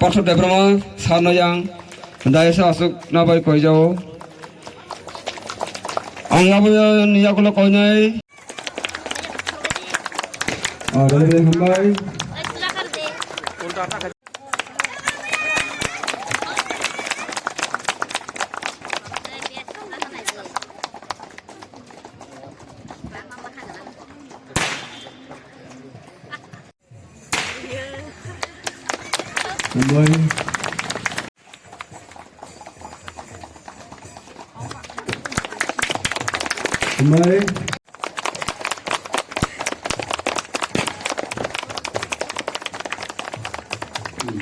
Pastor Debrama Sarnayang Dayasa Asuk Nabai Koijao Anglabuya Niyakula Koinai Dalai Hambai Hambai Hambai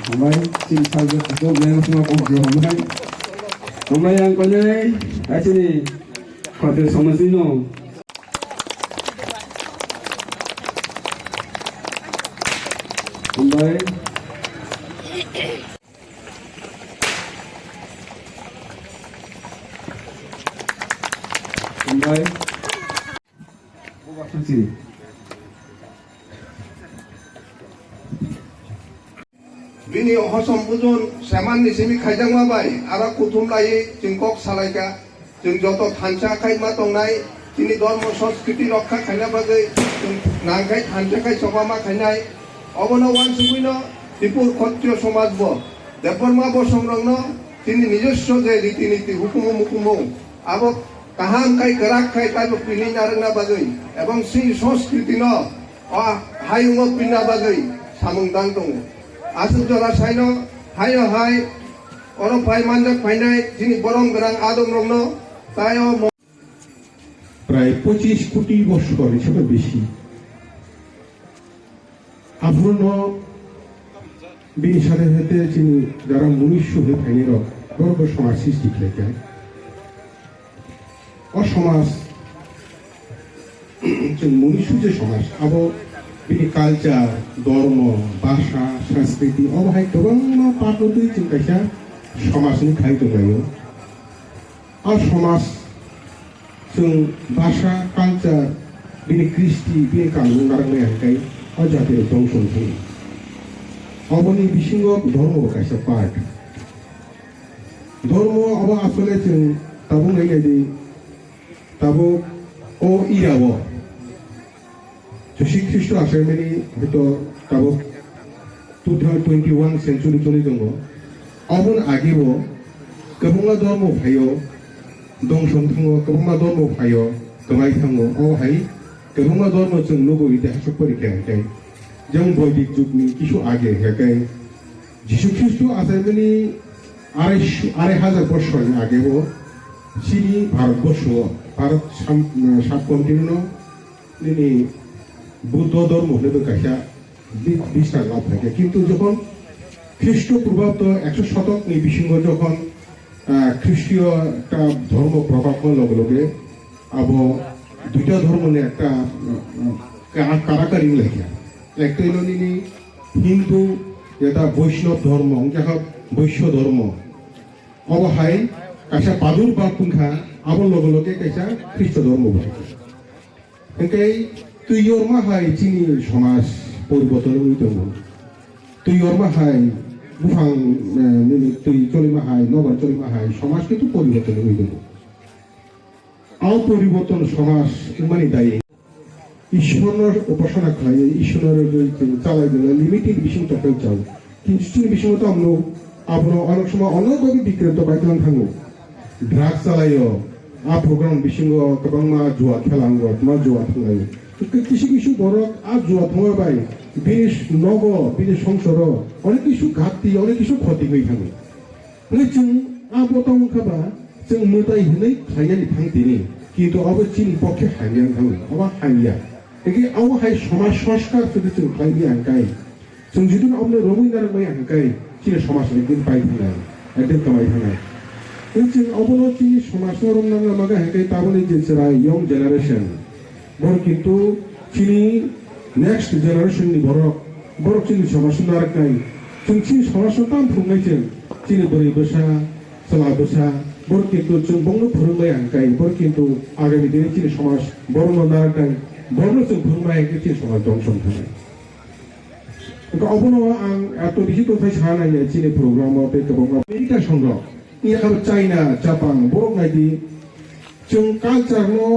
Hambai sin saldo itu memang semua pokok Hambai Hambai yang kau ni sini pada sama sini Hambai Hambai buka kunci Bini hosom bujon seman ni simi khaijang mabai ara kutum lai jingkok salaika jeng joto thancha khai ma tongnai tini dharma sanskriti rakha khaina bagai nangkai thancha khai sobama khainai obono wan subuino dipur khatriya samaj bo deparma bo songrangno tini নিজস্ব যে রীতিনীতি হুকুম মুকুম আবো কাহাম খাই গরাক খাই তাইবো পিনি নারনা বাগৈ এবং সেই সংস্কৃতি ন হাইঙ্গ পিনা বাগৈ সামুংদাং দङ আসুক জরা সাইন হাইও হাই অরফ ফাই মানজাক ফাইনাই যিনি বরং গরাং আদম রংন তাইও প্রায় 25 কোটি বছর হিসেবে বেশি আবরণ বিনি সাথে সাথে যিনি যারা মনুষ্য হয়ে ফাইনের গর্ব সমাজ সৃষ্টি খেলে অসমাজ মনুষ্য যে সমাজ আবো बिनि कालचार धर्म भाषा संस्कृति अबहाय गोबां पार्टनि जों खायसा समाजनि खाय दंलायो आरो समाज जों भाषा कालचार बिनि कृष्टि बिनि कानुन गारनाय हायखाय अजाते दंसन दं अबनि बिसिङाव धर्म खायसा पार्ट धर्म अब आसले जों दाबो नायनायदि दाबो अ इराव Joshi Kristo asemeni hito tabo 2021 century toni dongo abun agibo kabunga dormo phayo dongson thango kabunga dormo phayo kamai thango o hai kabunga dormo chung logo ite hasok porikha kai jeng boidik jugni kisu age hekai Jisu Kristo asemeni 2,500 বছর আগেও সিনি ভারতবর্ষ ভারত সাত continent নিনি বুদ্ধ ধর্ম হলে কাইসা 20টা লাভ থাকে কিন্তু যখন খ্রিস্টপূর্বাব্দ 100 শতক এই বিসঙ্গ যখন খ্রিস্টীয় একটা ধর্ম প্রভাব লগে লগে আবো দুইটা ধর্ম নিয়ে একটা কারাকারি লেখা একটা হলো নিনি হিন্দু এটা বৈষ্ণব ধর্ম যাহা বৈশ্য ধর্ম অবহাই কাছা পাদুর বাপুংখা আবার লগে লগে কাছা খ্রিস্ট ধর্ম এনকাই তুই ওর মাহাই চিনি সমাজ পরিবর্তন হইতে তুই ওর মাহাই বুফাং তুই চলি মাহাই নবার চলি মাহাই সমাজ কিন্তু পরিবর্তন হইতে অপরিবর্তন সমাজ মানে দায়ী ঈশ্বরের উপাসনা খাই ঈশ্বরের চালাই দিলে লিমিটেড বিষয় টাকা চাও কিন্তু বিষয় তো আমরা অনেক সময় অনেকভাবে বিক্রেত বাইকলাম থাকবো ড্রাগ চালাইও প্রোগ্রাম বিষয় গোबां मा जुवा खेलांगो मा जुवा थांलायो কিছু কিছু বড় আর जुवा थांबाय বিদেশ নগ বিদেশ সংসার অনেক কিছু ঘাটতি অনেক কিছু ক্ষতি হয়ে থাকে जों आबोताव खाबा जों मोदाय होनाय खायनानै थांदिनि কিন্তু অবশ্যই পক্ষে হাইয়ান থাকো আবার হাইয়া একে আওহাই সমাজ সংস্কার যদি जों খাইনি আনকাই जों যদি আমরা রবীন্দ্রনাথ মাই আনকাই চিনে সমাজ একদিন পাই থানায় একদিন কামাই থানায় जों अबनति समाजनि रंनांगा मागा हायकाय ताबनि जेसरा यंग जेनारेशन बर किन्तु चिनि नेक्स्ट जेनारेशननि बर चिनि समाजनि नारकाय जों चिनि समाजनि ताम फुंनायजों चिनि बोरै बोसा सला बोसा बर किन्तु जों बंनो फोरोंबाय आंकाय बर किन्तु आगामि दिनै चिनि समाज बरनो नारकाय बरनो जों फोरोंबाय चिनि समाज दंसन थानाय अबनो आं एत बेसि कथाय सानाय चिनि प्रग्रामाव बे गोबां आमेरिका संग्रह ইয়ার চাইনা জাপান বরং নাইদি जों কালচারनो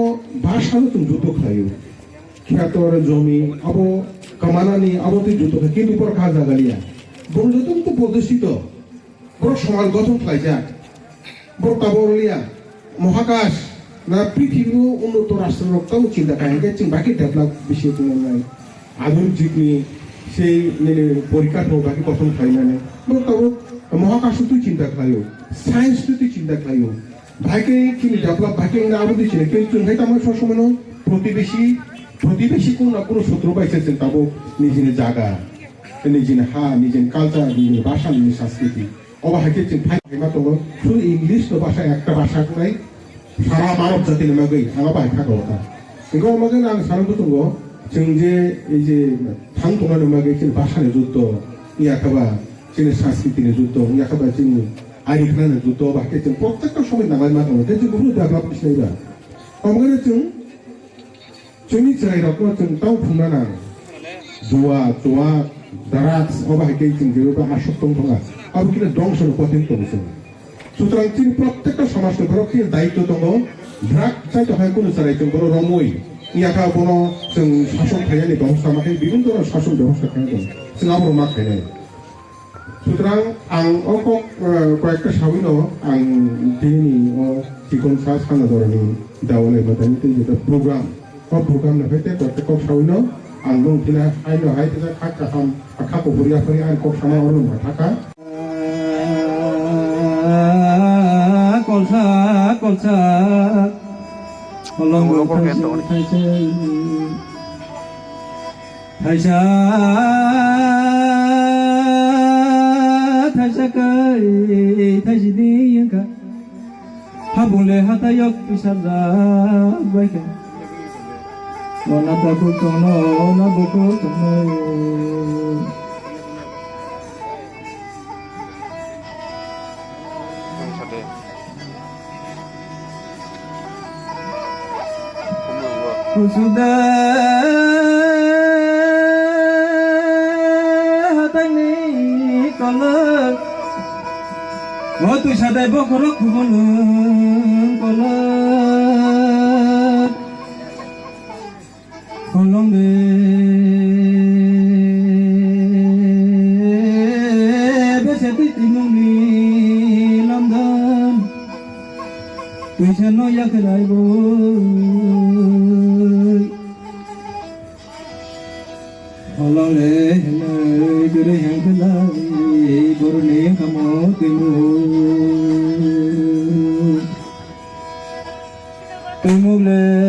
ভাষানো जों যুদ্ধ খাইও খ্যাতর জমি আবো কামানানি আবতি যুদ্ধ খাই কিন্তু পর খাজা গালিয়া বন্ধুত্ব তো প্রদর্শিত বড় সমাজ গঠন খাইজা বড় কাবরলিয়া মহাকাশ না পৃথিবী উন্নত রাষ্ট্র রক্তাও চিন্তা খাইগে जों বাকি ডেভেলপ বিষয় নাই আধুনিক যুগনি সেই পরিকাঠামো বাকি গঠন খাই মানে বড় কাবর মহাকাশ তুই চিন্তা খাইও সায়েন্স তুই চিন্তা খাইও ভাইকে চিনি ডেভেলপ ভাইকে আবদি চিনি কিন্তু ভাই আমার সবসময় প্রতিবেশী কোন না কোনো শত্রু পাইছে তাবো নিজের জায়গা নিজের হা নিজের কালচার নিজের ভাষা নিজের সংস্কৃতি অবাহাইকে চিন ভাই তো শুধু ইংলিশ তো ভাষা একটা ভাষা নাই সারা মানব জাতির মাগৈ আঙা বাই থাকো এগো আমাকে আং সারান্ত দङ जों जे এই যে থাং তংনাनो মাগৈ চিন ভাষাनि যুদ্ধ ইয়াখাবা চিনি সংস্কৃতিनि যুদ্ধ ইয়াখাবা চিনি আইরিখানাनि যুদ্ধ বাকি जों প্রত্যেকটা সময় নাগাই मा दङ जों गुबुन डेभेलप बिसनायबा আমাকে जोंनि जायगाखौ जों दाउ फुंनाना जुवा द्राग्स अबाहायके जों जेबो आसक्त दङा आबो किने दंसन पथिन दङ সুতরাং जों প্রত্যেকটা সমাজनि ঘराव कि दायित्व दङ ड्राग जायतो हाय কোনো जाय जों बर रमय ইয়াকা বন जों শাসন খাইয়াनि ব্যবস্থা মাকে বিভিন্ন ধরনের শাসন ব্যবস্থা খাই दङ जों आबो मा खायनाय সুতরাং आं কয়েকটা সাবিনো आं दिनैनि जिखुन सा साना दरनि दावनाय बादायनि जेटा programme program na phete ko ko sawino ang dong tina ai no hai ta khak ka ham akha ko buria phari an ko sama oru ma thaka kolsa holong ko thaisa kai thaisi di yangka habule hatayok pisarda baika Nona tabu tono na boko tono Kusuda hatani kolak Motu sadai bokoro kubulun kolak Kolong de beseti timung di London Tuisan no ya kelai boy Kolong de gure yang kelai Guru ne kamu timu Timung le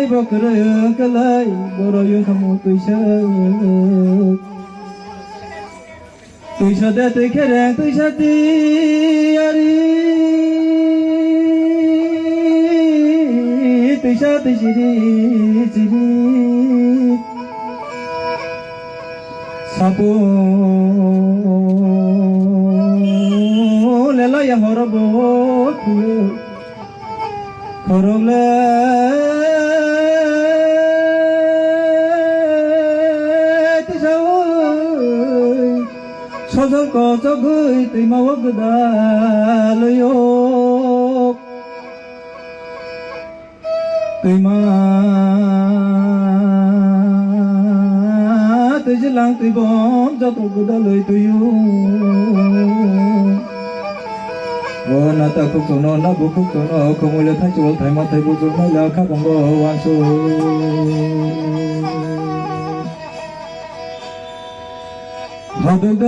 Bokro kalai boro yung kamu tuisak tôi sa đe tôi khẽ rèn tôi sa ti ari tôi sa tôi chỉ đi sapo le la ya horabo horole 서서 꺼져 그이 뜨마워 그달려요 뜨마 뜨질랑 뜨범 저도 그달려 뜨요 나타 국소노 나부 국소노 그물려 타지고 달마 타고 좀 날라 가본거 완소 하두가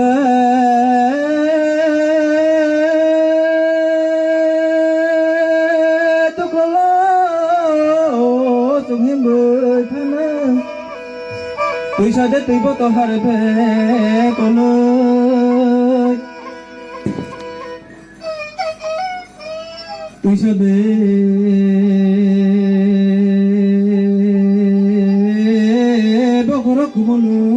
또콜로 좀 힘들다나 의사대 뜨부터 하루 배고는 의사대 버거라 구멍은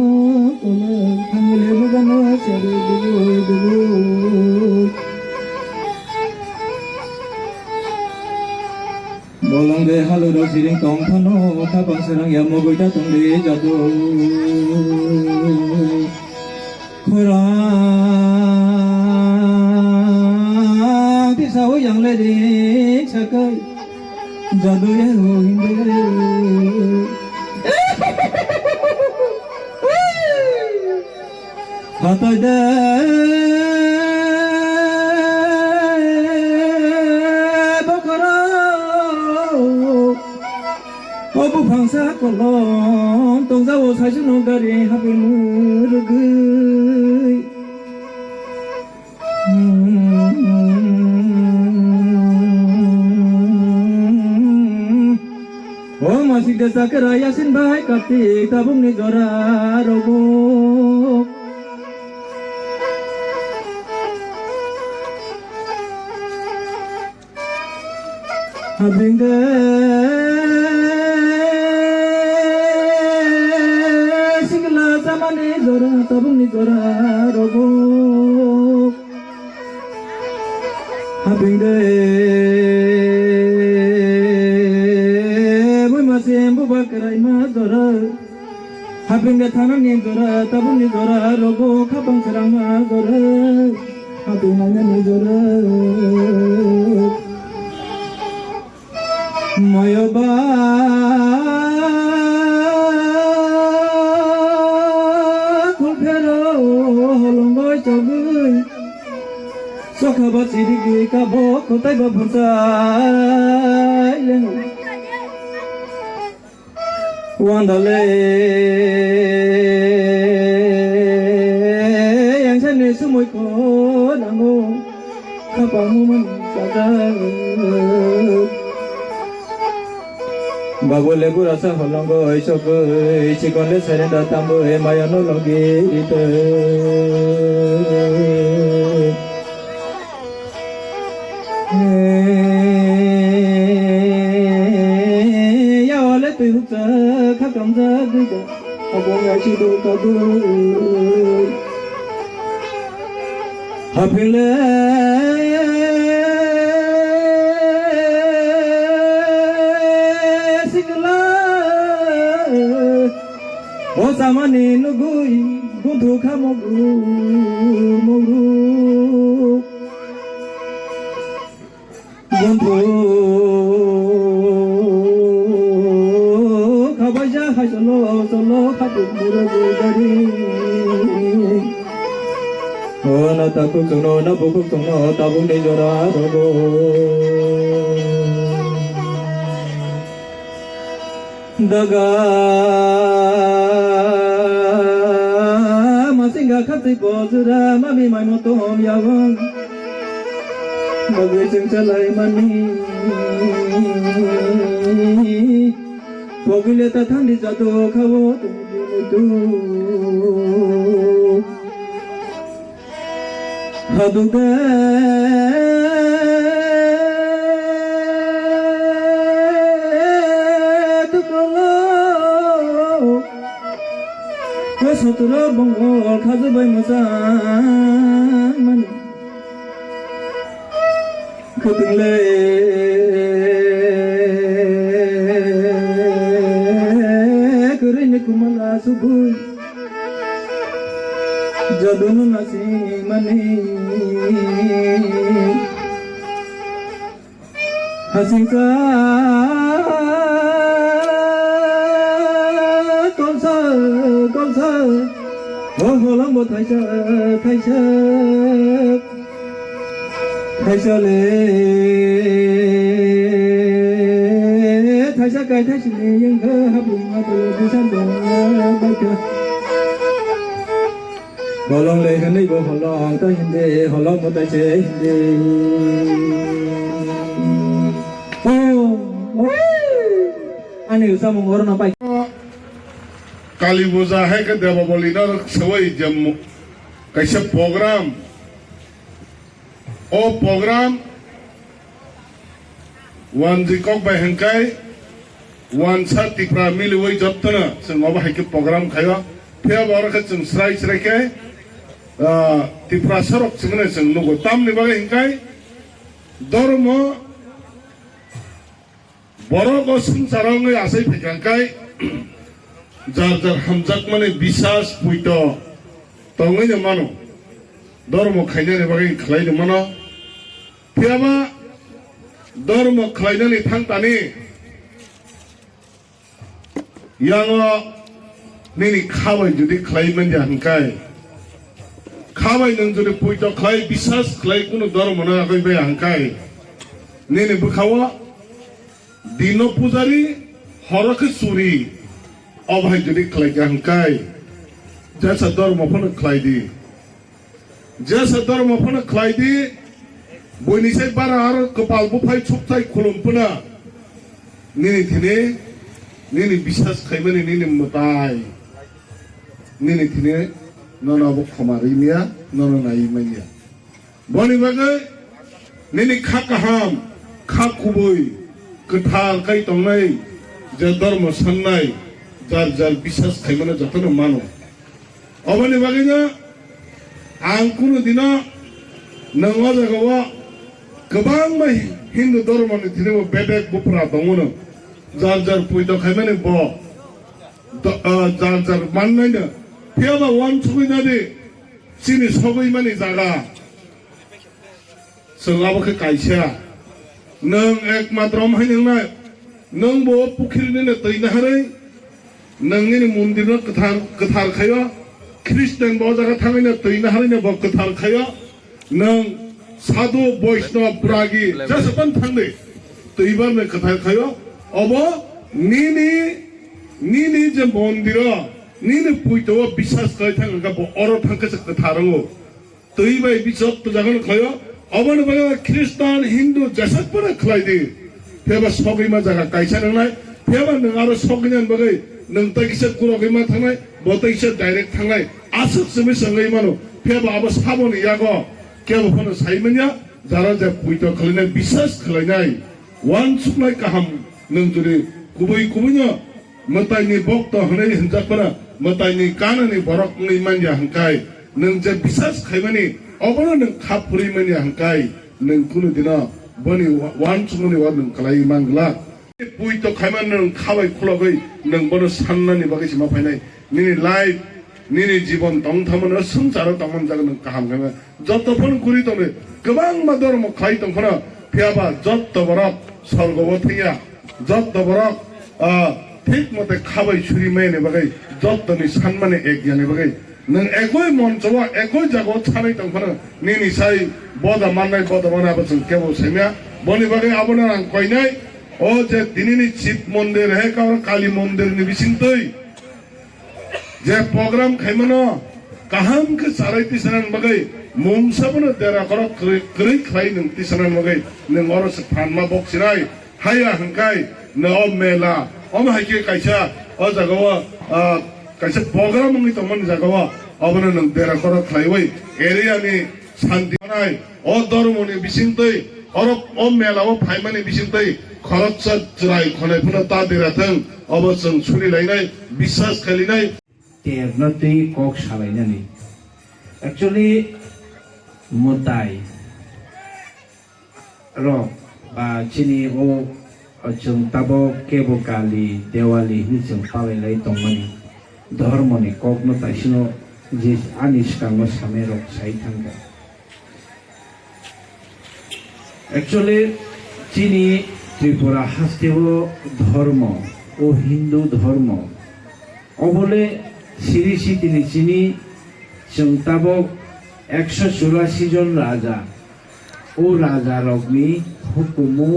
Bolang de halu do siring tong thano kapang serang ya mogoi ta tong de jadu khurang ti sao yang le de chakai jadu ya hinde Hatay de bakara Obu phangsa kolon tong za wo sai sunu gari hape murugui O masih desa kera yasin bai kartik tabung ni jora rogo Habing de singla samane jora tabung ni jora rogo Habing de bui masem bu bakrai ma jora Habing de thana ni jora tabung ni jora rogo khapang serang ma jora Habing na ni jora Mayoba kulphero holongoi chogui sokhaba chirigi kabo khotai ba phonsai leng wandale yang sane sumoi ko nango khapamu man sada Bagole gurasa holongo isoko ichikonde serenda tambo e mayano logi ite ya ole tu huksa khakam za duga abong ya chido kabu hapile O samani nugui gundu khamogu mogu gundu khabaja hasolo solo khatu muragu dari O na taku suno na buku suno tabung ni jora rogo daga masinga khati pozura mami mai motom yawang bagi sing chalai mani pogile ta thandi jato khavo tu 하두대 뜨거워 그 서투러 봉골 가져봐야 무상만 그 등래 그러니 그만 아수부 저도는 나시만이 하신가 검사 어허라 뭐 타샤까지 타시네 영가 하부마도 부산도 밝혀 Holong le kan ibo holong ta hindi holong mo ta che hindi ani usa mo ngoro na pai काली पूजा है कि देवावली ना सवई जम्मू कैसे programme ओ programme one जिकोक बहनकाई one सा तिप्रा मिली वही जब तना संगोबा है कि प्रोग्राम खाया फिर बार के संग सराय के तिप्रा सरक संगने संग लोगो ताम निभागे हिंकाई धर्म बरो को संसारंगे आसे फिकांकाई जार जार हमजाक माने विश्वास पुइतो तंगे न मानो धर्म खायने ने बागे खलाय न मानो फियाबा धर्म खलायने ने थांताने यांगो नेनि खाबाय जुदि खलायमोन जाहनकाय खाबाय नों जुदि पुइतो खलाय विश्वास खलाय कुनु धर्म न आखै बे हनकाय नेनि बखावा दिनो पुजारी हरखे सुरी अभाय जुदि खलायगा हनकाय जैसा धर्म फन खलायदी जैसा धर्म फन खलायदी बयनिसाय बारा आरो कपाल बुफाय छुपथाय खुलुमपना नेनि थिने नेनि विश्वास खायमाने नेनि मताय नेनि थिने नना बो खमारिमिया नना नायिमानिया बनि बागै नेनि खा काहाम खा कुबै गोथार काय तंनाय जे धर्म साननाय जार जार विश्वास खायमाने जतन मानो अबनि बागैनो आं कुनु दिना नंगा जागावा गोबां हिन्दु धर्मनि दिनैबो बेबेक बुफ्रा दङनो जार जार पुइतो खायमाने ब जार जार माननायनो फियाबा वान सुगैनादि सिनि सगैमानि जागा सोलाबखै कायसा नों एकमात्र माहायनोंनाय नों बो पुखिरिनिनो दैनाहारै नोंनि मन्दिरनो गोथार खायो ख्रिस्टान बो जागा थाङैनो दैनाहारैनो बो गोथार खायो नों साधु वैष्णव ब्रागी जेसेबां थांदो दैबारनो गोथार खायो अब निनि जे मन्दिर निनि पुइतो विश्वास खाय थाङा बो अर थांखैसो गोथारङो दैबाय बिजत जागोन खायो अबन बगा ख्रिस्टान हिन्दु जेसेबां खलायदि फेबा सगैमा जागा कायसा नंनाय फेबा नों आरो सगैनान बगै नों तैसे कुरगैमा थांनाय बतैसे डाइरेक्ट थांनाय आसक समे संगै मानो फेबा अब साबन यागो केबो फन साइमनिया जारा जे पुइतो खलायनाय विश्वास खलायनाय वान सुकनाय काहाम नों जुदि कुबैनो मतायनि भक्त हनै हिनजाफोरा मतायनि काननि बरकनि मानया हंकाय नों जे विश्वास खायमानि अबनो नों खापुरि मानया हंकाय नों कुनु दिना बनि वान सुकनि वा नों खलाय मांगला पुइतो खायमान नों खाबाय खुलागै नों बनो साननानि बागै सिमा फायनाय निनि लाइफ निनि जीवन दं थामनो संसार दंमन जागोन नों काहाम खायमा जतफोन गुरि दंनो गोबां मा धर्म खाय दंफोरा फियाबा जत बरक स्वर्गबो थैया जत बरक ठीक मते खाबाय छुरि मायने बागै जतनि सानमाने एक याने बागै नों एकय मनचवा एकय जागो छानाय दंफोरा निनि साय बदा माननाय बसं केबो सेमिया बनि बागै आबना आं कयनाय ओ जे दिनैनि शिव मन्दिर हे काली मन्दिरनि बिसिंतै जे प्रोग्राम खायमनो काहाम के साराय तिसनान बागै मुंसाबनो देरा कर कै खाय नों तिसनान बागै नों अरस फानमा बक्सिनाय हाया हंकाय न मेला अम हाइके कायसा अ जागावा कायसा प्रोग्राम नङै तमन जागावा अबनो नों देरा कर खायवै एरियानि শান্তি নাই ও ধর্মনি বিচিন্তই অরব ও মেলাও ফাইমানি বিচিন্তই খরচা চরাই খনে ফুনা তাদের আথং অবসং সুনিলাইনাই বিশ্বাস খালিনাই तेरनतै कक सालायनानै एक्चुअली मोताय रक बा चिनि ओ जों ताबो केबो काली देवाली नि जों पालायलाय दंमानि धर्मनि ककनो ताइसिनो जे आनिसकांगो सामे रक साइ थांगा एक्चुअली चिनि त्रिपुरा हास्तेबो धर्म ओ हिंदू धर्म अबले सिरि सितिनि चिनि जों ताबो 184 जन राजा ओ राजा रगनि हुकुमु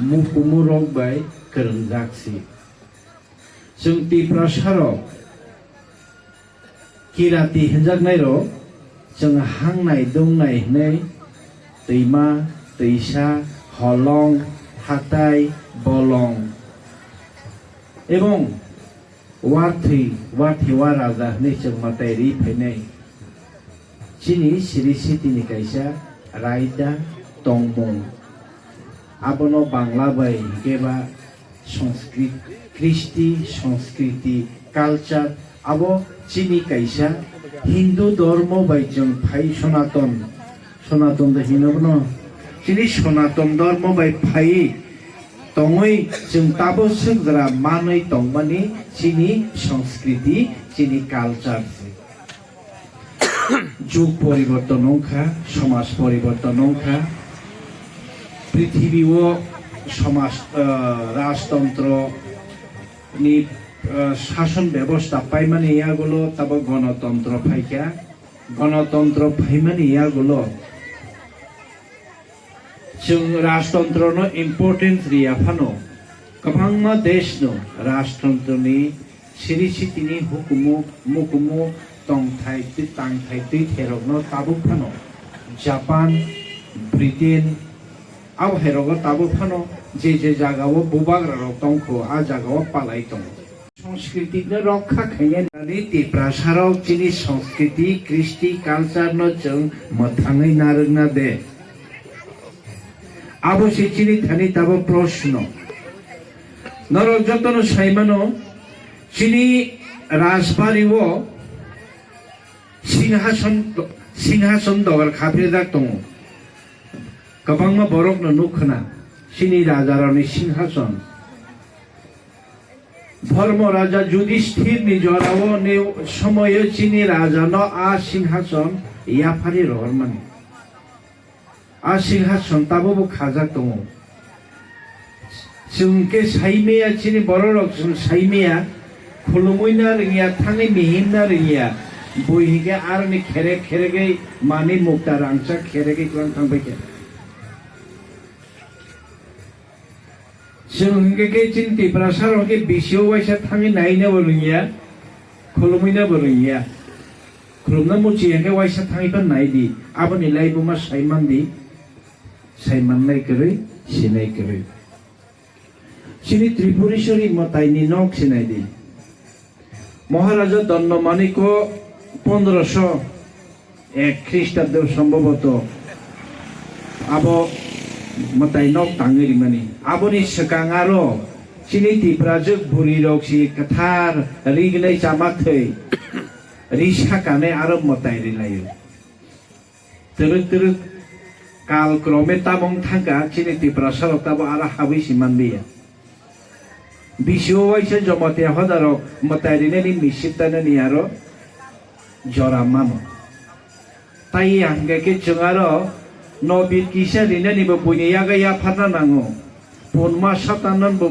मुकुमु रग बाय करंजाक्सि जों त्रिपुरा सारक किराति हिनजागनाय र जों हांनाय दंनाय हनै दैमा दैसा हलं हाताय बलं एवं वार्थेवा राजा हनै जों मातायरि फैनाय चिनि सिरि सितिनि कायसा रायदा तंमं आबनो बांला बाय गेबा संस्कृत कृष्टि संस्कृति कल्चर आबो चिनि कायसा हिंदू धर्म बाय जों फाय सनातन द हिनबनो चिनि सनातन धर्म बाय फाय तंगै जों ताबो सोगरा मानै तंमानि चिनि संस्कृति चिनि कल्चर जुग परिवर्तन अंखा समाज परिवर्तन अंखा पृथ्वी वो समाज राजतंत्र नि शासन व्यवस्था पाइमानि यागुलो ताबो गणतंत्र फाइका गणतंत्र फाइमानि यागुलो जों राजतंत्र नो इम्पोर्टेंस रिया फानो गोबां देश नो राजतंत्रनि सिरि सितिनि हुकुमु मुकुमु तंथाय थेरगनो ताबु फानो जापान ब्रिटेन आव हेरगो ताबु फानो जे जागाव बुबाग्रा रक तंखो आ जागाव पालाय दं संस्कृति न रक्षा खायनानि त्रिपुरा साराव चिनि संस्कृति कृष्टि कल्चर न जों मथाङै नारंना दे आबो चिनि थानि ताबो प्रश्न नरक जतन साइमानो चिनि राजबारिवो सिंहासन दगर खाफ्रेदाक दङ गोबां बरकनो नुखोना चिनि राजारावनि सिंहासन धर्म राजा युधिष्ठिर निजराव ने समय चिनि राजा न आ सिंहासन याफारि रहरमानि आ सिंहासन ताबो खाजाक दङ जोंके साइमेया चिनि बररक जों साइमेया खुलुमैना रोङिया थाङै मिहिमना रोङिया बयहिगे आरनि खेरेगै मानि मुक्ता रांचा खेरेगै क्लां थांबाय के जों हिंगे चिन्ति प्रासारन के बिसियो वाइसा थाङै नायनो रोङिया खुलुमैना रोङिया खुलुमना मुचियाके वाइसा थाङैबा नायदि आबनि लाइबुमा साइमाननाय करै सिनाय करै चिनि त्रिपुरेश्वरी मताइनि नक सिनायदि महाराजा दन्नमानी को 1501 ख्रीष्टाब्द सम्भवत आबो मताइ नक तांगरि मानि आबोनि सकांगारो चिनि त्रिपुराजों बुरि रक्सि कथार रिगनै जामाथै रिसा काने आरो मताइ रिलायो तरक काल क्रमे ताबं थांगा चिनि त्रिपुरा साराव ताबो आरो हाबै सिमानबिया बिसियो वाइसे जमते हदारो मताइरिनेनि मिसिताननि आरो जरा मानो ताई आंगे जोंआरो नबिर किसा रिनेनिबो बुनियागा याफाना नांगो पनमा साताननबो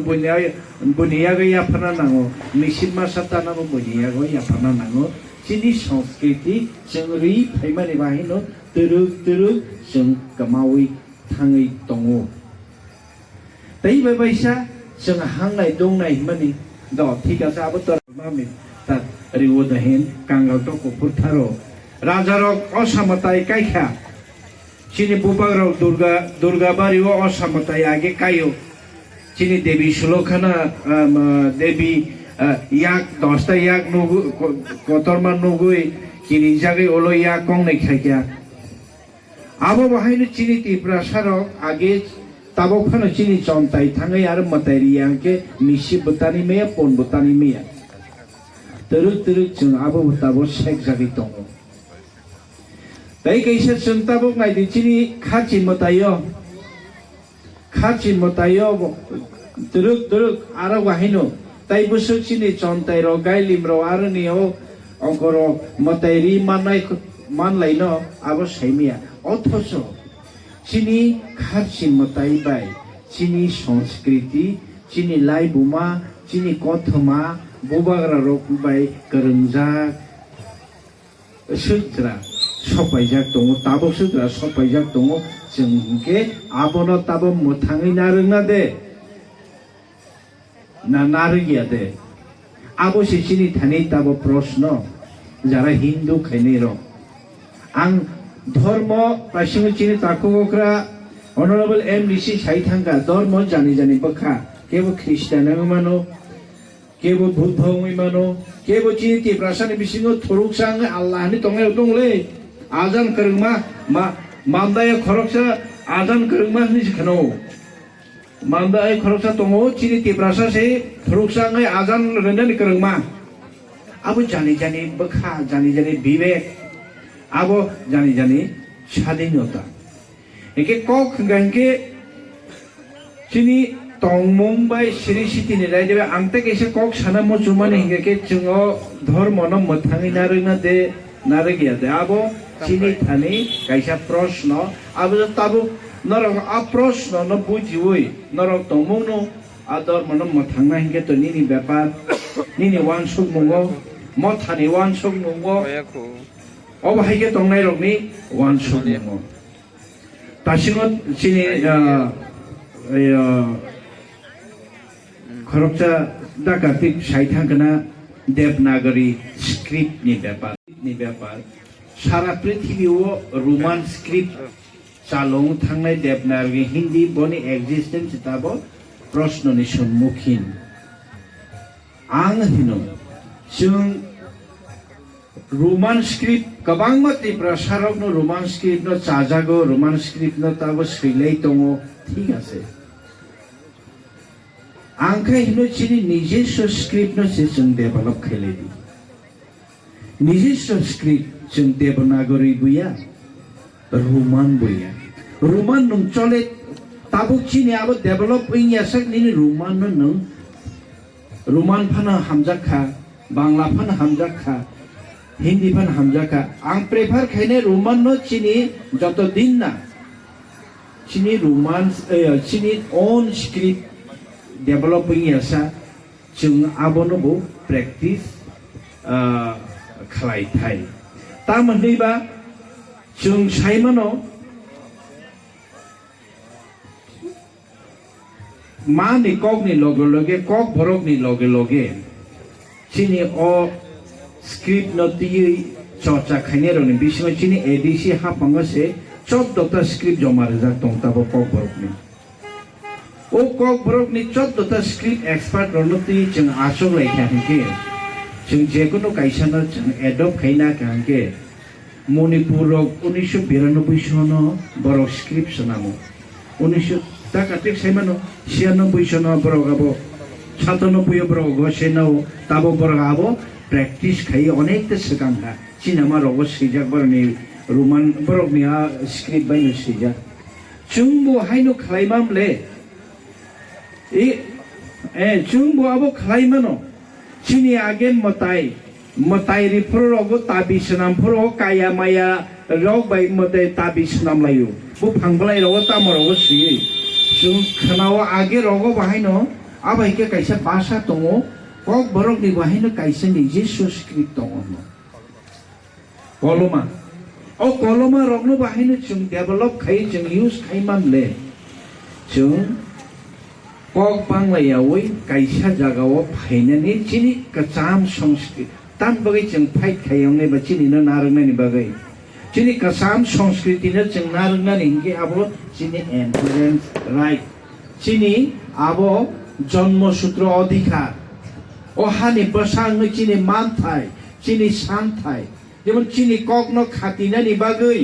बुनियागा याफाना नांगो मिसिमा सातानबो बुनियागा याफाना नांगो चिनि संस्कृति जों रि फाइमानि बाहिनो तुरुक जों कमावै थाङै दङ ताई बायसा जों हांनाय दंनाय मानि द ठीक আছে आबो तर मामि ता रिवो दहेन कांगाव तो कुपुरथारो राजारक असामताय कायखा चिनि बुबाग्राव दुर्गा बारिव असामताय आगे कायो चिनि देवी सुलोखाना देवी याक 10टा याक नुगु कतरमा नुगुइ किनि जागे ओलो याक कंनै खायखा abo bahai chini tipra sarok age tabok phano chini chontai thangai ar matai riang ke misi butani me pon butani me teruk chung abo tabok sek jagi tongo dai kaisa chung tabok nai di chini khachi matayo teruk ara wahino tai busuk chini chontai ro gai limro ar nio ongkoro matai ri manlai no abo saimia অথচ চিনি খাচ্ছি মতাই by চিনি সংস্কৃতি চিনি লাই বুমা চিনি কথমা ববাগ্রা rock by করংজাক সুত্রা সপাইজাক দङ তাবো সুত্রা সপাইজাক দङ जोंके आबनो ताबो मोथाङै नारोंना दे ना नारगिया दे आबो सिसिनि थानि ताबो प्रश्न যারা হিন্দু খাইनै र आं धर्म प्रासिंग चिनि ताकुगोक्रा ऑनरेबल एम निसी साइथांगा धर्म जानि बखा केबो ख्रिस्टान मानो केबो बुद्ध मानो केबो चिति प्रासानि बिसिङो थरुकसां अल्लाह नि तंगाय दंले आजान करंगमा मामदाय खरकसा आजान करंगमा नि खनो मामदाय खरकसा तंगो चिति प्रासा से थरुकसां आजान रननि करंगमा अब जानि बखा जानि विवेक abo jani স্বাধীনতা একে কক গঙ্গে চিনি tongmung bai siri siti ni rai debe angte kese kok sana mo cuma ni hingga ke cungo ধর্ম no mathangi narina de naragia de abo chini thani kaisa proshno abo tabu norok a proshno no bujiwi norok tongmung no ador mono mathangna hingga to nini byapar nini wansuk mungo mothani wansuk mungo oba hingga tongnai rokni wansuk mungo tasingot chini खरकचा दाकातिक साइथांगना Devanagari script नि व्यापार सारा पृथ्वीओ Roman script चालों थांनाय देवनागरी हिंदी बनि existence Tabo प्रश्ननि सम्मुखीन आं हिनो जों रोमान स्क्रिप्ट गोबां मात्रि प्रसारकनो रोमान स्क्रिप्ट न चाजागो रोमान स्क्रिप्ट न ताबो सैलाय दङ ठीक আছে आंखाय हिनो चिनि निजेस्व स्क्रिप्ट न से जों डेभलप खालायदि निजेस्व स्क्रिप्ट जों देवनागरी बुया रोमान नं चले ताबुक चिनि आबो डेभलप इया सक नि रोमान न रोमान फाना हामजाखा बांला फाना हामजाखा हिंदी फाना हामजाखा आं प्रेफार खायने रोमान न चिनि जत दिन ना चिनि रोमान चिनि own script developing yasa chung abono bo practice khlai thai ta manei ba chung saimano ma ni kok ni loge kok borok ni loge chini o script no ti chocha khaine ro ni bismo chini adc ha panga se 14 ta script joma ra tong ta bo kok borok ni ओ कक बरक नि 14 ता script expert रनति जों आसक लायखा हंके जों जेकुनो कायसानो जों adapt खायना कांके मणिपुर 1992 सन बरक script सनामो 1900 ता काटिक साइमानो 96 सन बरक आबो 97 बरक गसेनो ताबो बरक आबो प्रेक्टिस खाय अनेक त सकांगा सिनेमा रगो सिजाक बरनि रोमान बरक निया स्क्रिप्ट बायनो सिजा जोंबो हायनो खालायमामले जोंबो आबो खालायमानो चिनि आगे मताय रिफोरावबो ताबिसनामफोराव काया माया रग बाय मते ताबिसनाम लायो बु फांबलाय रग तामरावबो सुयो जों खनाव आगे रग बाहायनो आबायके कायसा भाषा दङ कक बरकनि बाहायनो कायसा निजे स्क्रिप्ट दङ कलमा रगनो बाहायनो जों डेभलप खायो जों इउज खायमानले जों कक बांलायावै कायसा जागाव फायनानै चिनि कचाम संस्कृति तान बगै जों फाइट खायावनै बा चिनि न नारंनानि बगै चिनि कचाम संस्कृति न जों नारंनानि हिंगे आबो चिनि एनफरेंस राइट चिनि आबो जन्मसूत्र अधिकार ओ हानि बसांग चिनि मानथाय चिनि सानथाय जेमन चिनि कक न खातिनानि बगै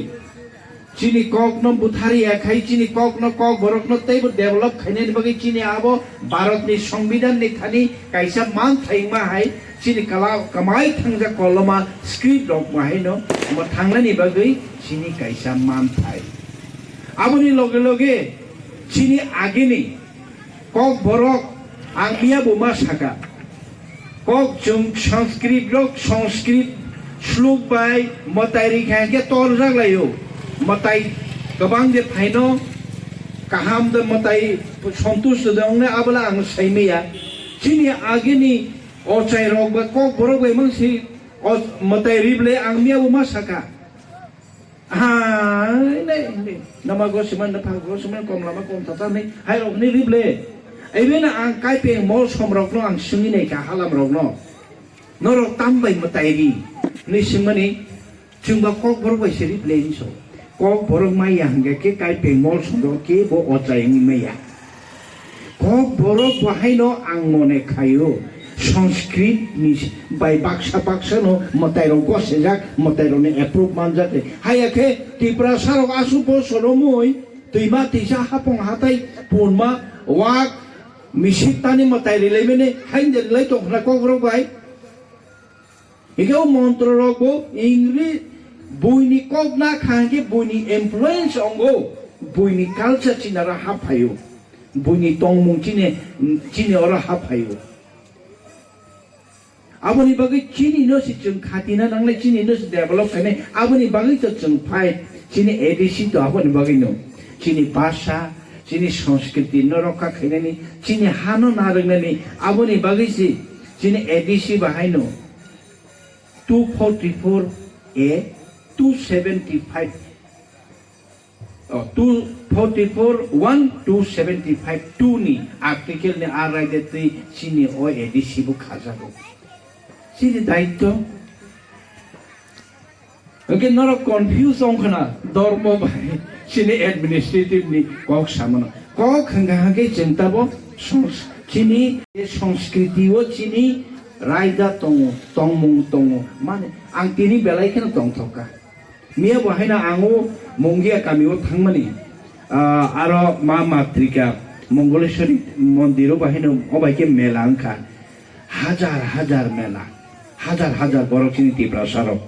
chini kok no buthari akai chini kok no kok borok no teibo develop khaine bagi chini abo Bharat ni সংবিধান ni thani kaisa man thaima hai chini kala kamai thangja koloma script dok ma hai no mo thangla ni bagi chini kaisa man thai aboni loge loge chini agini kok borok angmia buma saka kok jung sanskrit rok sanskrit shlok bai motairi khangke tor jaglayo matai gabang de phaino kaham de matai santush dongna abala ang saimia chini agini ochai rok ba kok borok bai mangsi matai rible angmia buma saka ha ne namago siman na phago siman komlama kom tata nei hai rok ni rible aibena ang kai pe mol somrok no ang sungi nei ka halam rok no norok tambai matai ri ni simani chungba kok borok bai seri plane so kok borok mai hangge ke kai pe mol somrok ke bo ochai ngi meya kok borok bahaino ang mone khayo Sanskrit বাই বাক্সা no matai ro ko sejak matai ro ne approve manjate hayake tipra sarok asu po solomoi tuima tisa hapong hatai punma wak misitani matai rilai mene hainde rilai to na ko ro bai igau montro ro ko ingri buini kok na khangke buini influence ongo buini culture chinara hapayo buini tongmung chine ora hapayo aboni bagi chini no si chung khatina nangle chini no si develop kane aboni bagi to chung phai chini edc to aboni bagi no chini bhasha chini sanskriti no rokha khaine ni chini hano narangna ni aboni bagi si chini edc bahai no 244a 275 244 1 275 2 ni article ni arai de chini o edc bu khajago chini daitto okay nora confuse ongkhana dormo bai chini administrative ni kok samana kok khanga ge chentabo chini সংস্কৃতি o chini raida tongmung tongo mane ang tini belai kena tongthoka mia bahaina ango mongia kamio thangmani aro ma matrika mongoleshwari mondiro bahaina obaike mela angkha হাজার হাজার মেলা হাজার হাজার বড় চিনি তীব্র সড়ক